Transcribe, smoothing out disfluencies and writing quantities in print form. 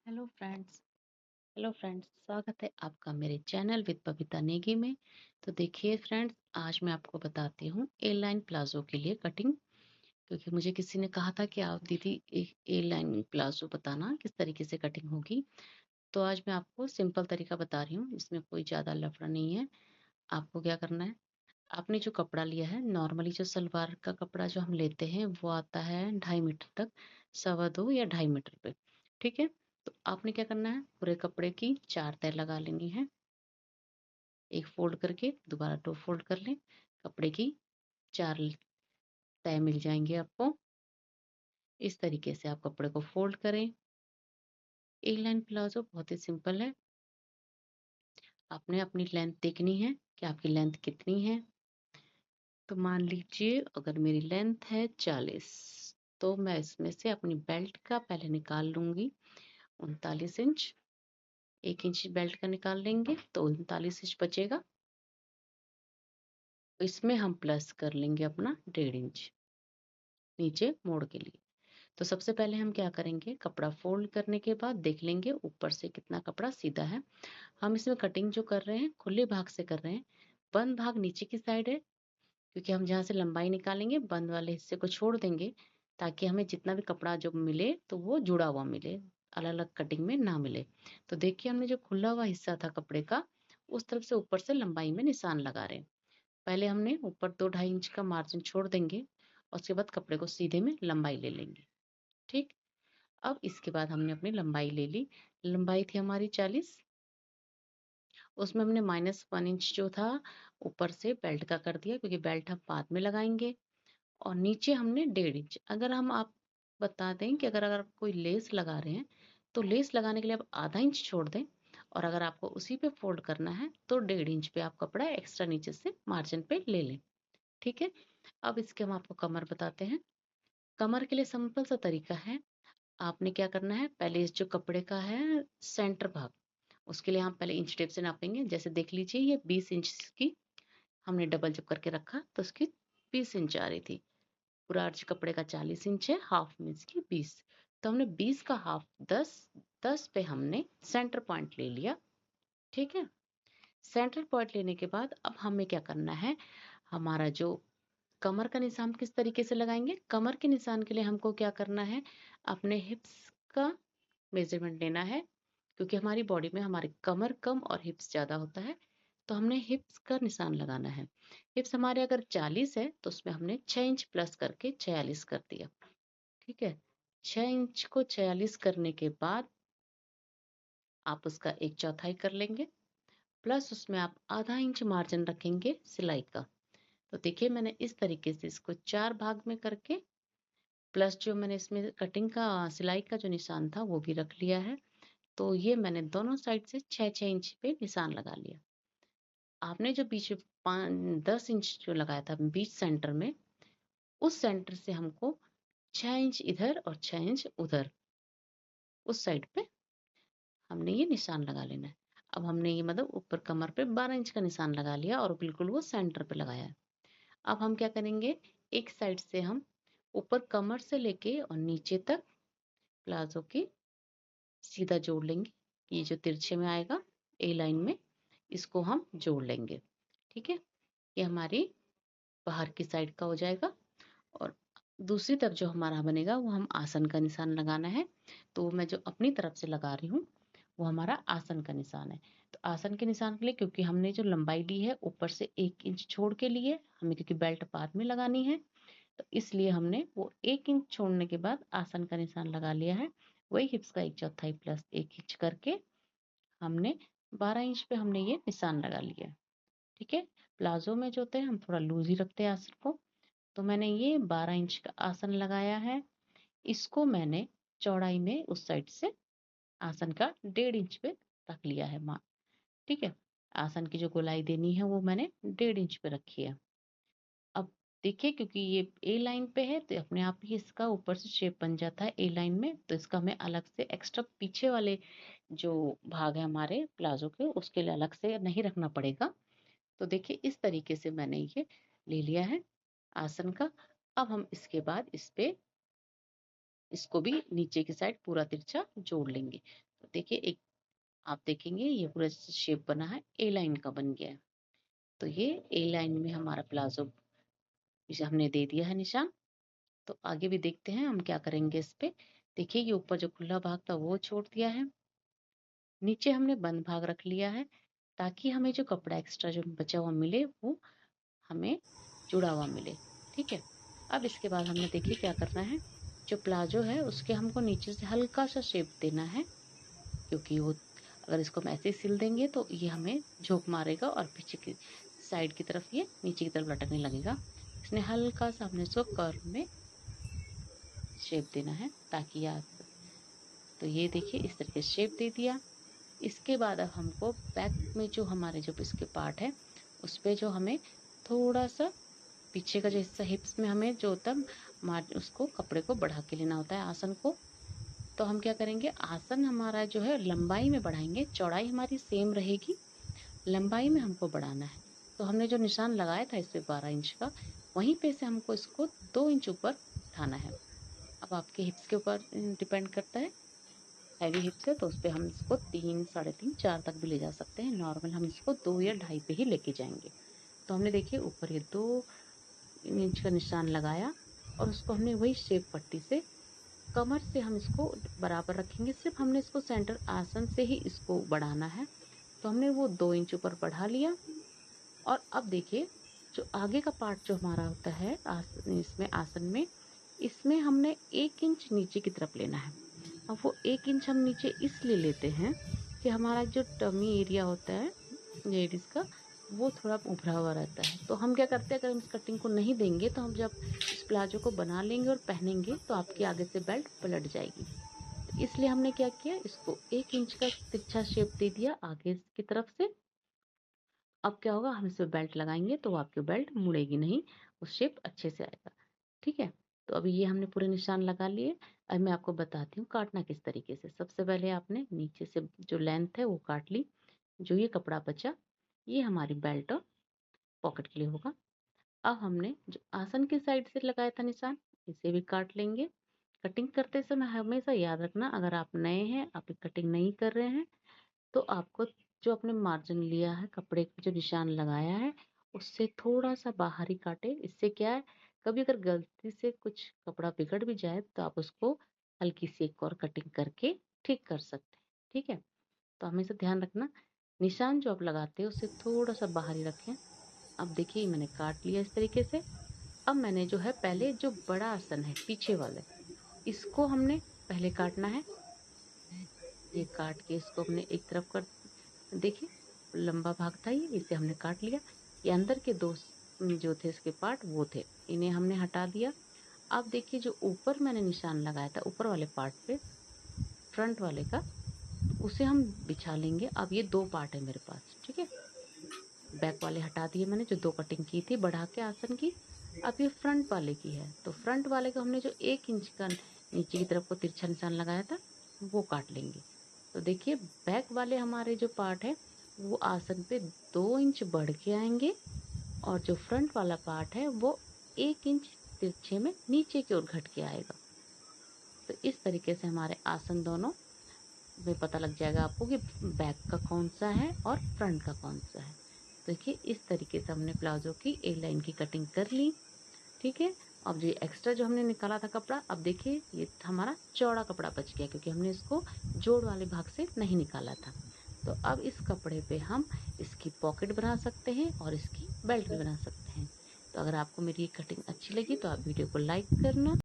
Hello friends, स्वागत है आपका मेरे चैनल विद बबीता नेगी में। तो देखिए फ्रेंड्स, आज मैं आपको बताती हूँ ए लाइन प्लाजो के लिए कटिंग। क्योंकि मुझे किसी ने कहा था कि आप दीदी ए लाइन प्लाजो बताना किस तरीके से कटिंग होगी। तो आज मैं आपको सिंपल तरीका बता रही हूँ, इसमें कोई ज़्यादा लफड़ा नहीं है। आपको क्या करना है, आपने जो कपड़ा लिया है, नॉर्मली जो सलवार का कपड़ा जो हम लेते हैं वो आता है 2.5 मीटर तक, 2.25 या 2.5 मीटर पे। ठीक है, तो आपने क्या करना है, पूरे कपड़े की 4 तय लगा लेनी है। एक फोल्ड करके दोबारा 2 फोल्ड कर लें, कपड़े की 4 तय मिल जाएंगे आपको। इस तरीके से आप कपड़े को फोल्ड करें। ए लाइन प्लाजो बहुत ही सिंपल है। आपने अपनी लेंथ देखनी है कि आपकी लेंथ कितनी है। तो मान लीजिए अगर मेरी लेंथ है 40, तो मैं इसमें से अपनी बेल्ट का पहले निकाल लूंगी 39 इंच। 1 इंच बेल्ट का निकाल लेंगे तो 39 इंच बचेगा। इसमें हम प्लस कर लेंगे अपना 1.5 इंच नीचे मोड़ के लिए। तो सबसे पहले हम क्या करेंगे, कपड़ा फोल्ड करने के बाद देख लेंगे ऊपर से कितना कपड़ा सीधा है। हम इसमें कटिंग जो कर रहे हैं खुले भाग से कर रहे हैं। बंद भाग नीचे की साइड है, क्योंकि हम जहाँ से लंबाई निकालेंगे बंद वाले हिस्से को छोड़ देंगे, ताकि हमें जितना भी कपड़ा जो मिले तो वो जुड़ा हुआ मिले, अलग अलग कटिंग में ना मिले। तो देखिए हमने जो खुला हुआ हिस्सा था कपड़े का, उस तरफ से ऊपर से लंबाई में निशान लगा रहे हैं। पहले हमने ऊपर 2-2.5 इंच का मार्जिन छोड़ देंगे और उसके बाद कपड़े को सीधे में लंबाई ले लेंगे। ठीक, अब इसके बाद हमने अपनी लंबाई ले ली। लंबाई थी हमारी 40, उसमें हमने -1 इंच जो था ऊपर से बेल्ट का कर दिया, क्योंकि बेल्ट हम बाद में लगाएंगे। और नीचे हमने 1.5 इंच, अगर हम आप बता दें कि अगर अगर आप कोई लेस लगा रहे हैं तो लेस लगाने के लिए आप आधा इंच छोड़ दें, और अगर आपको उसी पे फोल्ड करना है तो 1.5 इंच पे आप कपड़ा एक्स्ट्रा नीचे से मार्जिन पे ले लें। ठीक है, अब इसके हम आपको कमर बताते हैं। कमर के लिए सिंपल सा तरीका है। आपने क्या करना है, पहले इस जो कपड़े का है सेंटर भाग, उसके लिए हम पहले इंच टेप से नापेंगे। जैसे देख लीजिए ये 20 इंच की हमने डबल जब करके रखा तो उसकी 20 इंच आ रही थी। पूरा अर्ज कपड़े का 40 इंच है, हाफ में इसकी 20। तो हमने 20 का हाफ 10, 10 पे हमने सेंटर पॉइंट ले लिया। ठीक है, सेंटर पॉइंट लेने के बाद अब हमें क्या करना है, हमारा जो कमर का निशान किस तरीके से लगाएंगे। कमर के निशान के लिए हमको क्या करना है, अपने हिप्स का मेजरमेंट लेना है, क्योंकि हमारी बॉडी में हमारी कमर कम और हिप्स ज्यादा होता है। तो हमने हिप्स का निशान लगाना है। हिप्स हमारे अगर 40 है तो उसमें हमने 6 इंच प्लस करके 46 कर दिया। ठीक है, 6 इंच को 46 करने के बाद आप उसका 1/4 कर लेंगे, प्लस उसमें आप आधा इंच मार्जिन रखेंगे सिलाई का। तो देखिए मैंने इस तरीके से इसको 4 भाग में करके, प्लस जो मैंने इसमें कटिंग का सिलाई का जो निशान था वो भी रख लिया है। तो ये मैंने दोनों साइड से 6-6 इंच पे निशान लगा लिया। आपने जो बीच में 10 इंच जो लगाया था बीच सेंटर में, उस सेंटर से हमको 6 इंच इधर और 6 इंच उधर उस साइड पे हमने ये निशान लगा लेना है। अब हमने ये मतलब ऊपर कमर पे 12 इंच का निशान लगा लिया और बिल्कुल वो सेंटर पे लगाया है। अब हम क्या करेंगे, एक साइड से हम ऊपर कमर से लेके और नीचे तक प्लाजो की सीधा जोड़ लेंगे। ये जो तिरछे में आएगा ए लाइन में, इसको हम जोड़ लेंगे। ठीक है, ये हमारी बाहर की साइड का हो जाएगा। और दूसरी तरफ जो हमारा बनेगा वो हम आसन का निशान लगाना है। तो मैं जो अपनी तरफ से लगा रही हूँ वो हमारा आसन का निशान है। तो आसन के निशान के लिए, क्योंकि हमने जो लंबाई ली है ऊपर से 1 इंच छोड़ के लिए हमें, क्योंकि बेल्ट बाद में लगानी है, तो इसलिए हमने वो 1 इंच छोड़ने के बाद आसन का निशान लगा लिया है। वही हिप्स का 1/4 प्लस 1 इंच करके हमने 12 इंच पे हमने ये निशान लगा लिया। ठीक है, प्लाजो में जो होते हैं हम थोड़ा लूज ही रखते हैं आसन को। तो मैंने ये 12 इंच का आसन लगाया है। इसको मैंने चौड़ाई में उस साइड से आसन का 1.5 इंच पे रख लिया है माँ। ठीक है, आसन की जो गोलाई देनी है वो मैंने 1.5 इंच पे रखी है। अब देखिए, क्योंकि ये ए लाइन पे है तो अपने आप ही इसका ऊपर से शेप बन जाता है ए लाइन में, तो इसका हमें अलग से एक्स्ट्रा पीछे वाले जो भाग है हमारे प्लाजो के उसके लिए अलग से नहीं रखना पड़ेगा। तो देखिए इस तरीके से मैंने ये ले लिया है आसन का। अब हम इसके बाद इस पे इसको भी नीचे की साइड पूरा तिरछा जोड़ लेंगे। तो देखिए एक आप देखेंगे ये पूरा शेप बना है, ए लाइन का बन गया है। तो ये ए लाइन में हमारा प्लाजो इसे हमने दे दिया है निशान। तो आगे भी देखते हैं हम क्या करेंगे इस पे। देखिए ये ऊपर जो खुला भाग था वो छोड़ दिया है, नीचे हमने बंद भाग रख लिया है ताकि हमें जो कपड़ा एक्स्ट्रा जो बचा हुआ मिले वो हमें जुड़ा हुआ मिले। ठीक है, अब इसके बाद हमने देखिए क्या करना है, जो प्लाजो है उसके हमको नीचे से हल्का सा शेप देना है, क्योंकि वो अगर इसको हम ऐसे ही सिल देंगे तो ये हमें झोंक मारेगा और पीछे की साइड की तरफ ये नीचे की तरफ लटकने लगेगा। इसने हल्का सा हमने इसको कर्व में शेप देना है ताकि ये तो ये देखिए इस तरीके से शेप दे दिया। इसके बाद अब हमको बैक में जो हमारे जो इसके पार्ट है उस पे जो हमें थोड़ा सा पीछे का जो हिस्सा हिप्स में हमें जो होता है मार उसको कपड़े को बढ़ा के लेना होता है आसन को। तो हम क्या करेंगे, आसन हमारा जो है लंबाई में बढ़ाएंगे, चौड़ाई हमारी सेम रहेगी, लंबाई में हमको बढ़ाना है। तो हमने जो निशान लगाया था इस पे 12 इंच का, वहीं पे से हमको इसको 2 इंच ऊपर उठाना है। अब आपके हिप्स के ऊपर डिपेंड करता है, हैवी हिप्स है तो उस पे हम इसको 3, साढ़े 3, 4 तक भी ले जा सकते हैं। नॉर्मल हम इसको 2 या ढाई पे ही लेके जाएंगे। तो हमने देखिए ऊपर ये 2 इंच का निशान लगाया और उसको हमने वही शेप पट्टी से कमर से हम इसको बराबर रखेंगे। सिर्फ हमने इसको सेंटर आसन से ही इसको बढ़ाना है। तो हमने वो 2 इंच ऊपर बढ़ा लिया। और अब देखिए जो आगे का पार्ट जो हमारा होता है इसमें आसन में, इसमें हमने 1 इंच नीचे की तरफ लेना है। अब वो 1 इंच हम नीचे इसलिए लेते हैं कि हमारा जो टमी एरिया होता है लेडीज का वो थोड़ा उभरा हुआ रहता है। तो हम क्या करते हैं, अगर हम इस कटिंग को नहीं देंगे तो हम जब इस प्लाजो को बना लेंगे और पहनेंगे तो आपके आगे से बेल्ट पलट जाएगी। तो इसलिए हमने क्या किया, इसको 1 इंच का तिरछा शेप दे दिया आगे की तरफ से। अब क्या होगा, हम इस पे बेल्ट लगाएंगे तो आपकी बेल्ट मुड़ेगी नहीं, वो शेप अच्छे से आएगा। ठीक है, तो अभी ये हमने पूरे निशान लगा लिए। अब मैं आपको बताती हूँ काटना किस तरीके से। सबसे पहले आपने नीचे से जो लेंथ है वो काट ली। जो ये कपड़ा बचा ये हमारी बेल्ट और पॉकेट के लिए होगा। अब हमने जो आसन की साइड से लगाया था निशान, इसे भी काट लेंगे। कटिंग करते समय हमेशा याद रखना, अगर आप नए हैं, आप कटिंग नहीं कर रहे हैं, तो आपको जो आपने मार्जिन लिया है कपड़े पे जो निशान लगाया है उससे थोड़ा सा बाहर ही काटे। इससे क्या है, कभी अगर गलती से कुछ कपड़ा बिगड़ भी जाए तो आप उसको हल्की सी एक और कटिंग करके ठीक कर सकते हैं। ठीक है, तो हमेशा ध्यान रखना निशान जो आप लगाते हैं उससे थोड़ा सा बाहर ही रखें। अब देखिए मैंने काट लिया इस तरीके से। अब मैंने जो है पहले जो बड़ा आसन है पीछे वाले, इसको हमने पहले काटना है। ये काट के इसको हमने एक तरफ कर, देखिए लंबा भाग था ये, इसे हमने काट लिया। ये अंदर के दो जो थे इसके पार्ट वो थे, इन्हें हमने हटा दिया। अब देखिए जो ऊपर मैंने निशान लगाया था ऊपर वाले पार्ट पे, फ्रंट वाले का, उसे हम बिछा लेंगे। अब ये 2 पार्ट है मेरे पास। ठीक है, बैक वाले हटा दिए मैंने जो 2 कटिंग की थी बढ़ा के आसन की। अब ये फ्रंट वाले की है, तो फ्रंट वाले को हमने जो 1 इंच का नीचे की तरफ को तिरछा निशान लगाया था वो काट लेंगे। तो देखिए बैक वाले हमारे जो पार्ट है वो आसन पे 2 इंच बढ़ के आएंगे और जो फ्रंट वाला पार्ट है वो 1 इंच तिरछे में नीचे की ओर घट के आएगा। तो इस तरीके से हमारे आसन दोनों में पता लग जाएगा आपको कि बैक का कौन सा है और फ्रंट का कौन सा है। देखिए इस तरीके से हमने प्लाजो की ए लाइन की कटिंग कर ली। ठीक है, अब ये एक्स्ट्रा जो हमने निकाला था कपड़ा, अब देखिए ये हमारा चौड़ा कपड़ा बच गया क्योंकि हमने इसको जोड़ वाले भाग से नहीं निकाला था। तो अब इस कपड़े पे हम इसकी पॉकेट बना सकते हैं और इसकी बेल्ट भी बना सकते हैं। तो अगर आपको मेरी ये कटिंग अच्छी लगी तो आप वीडियो को लाइक करना।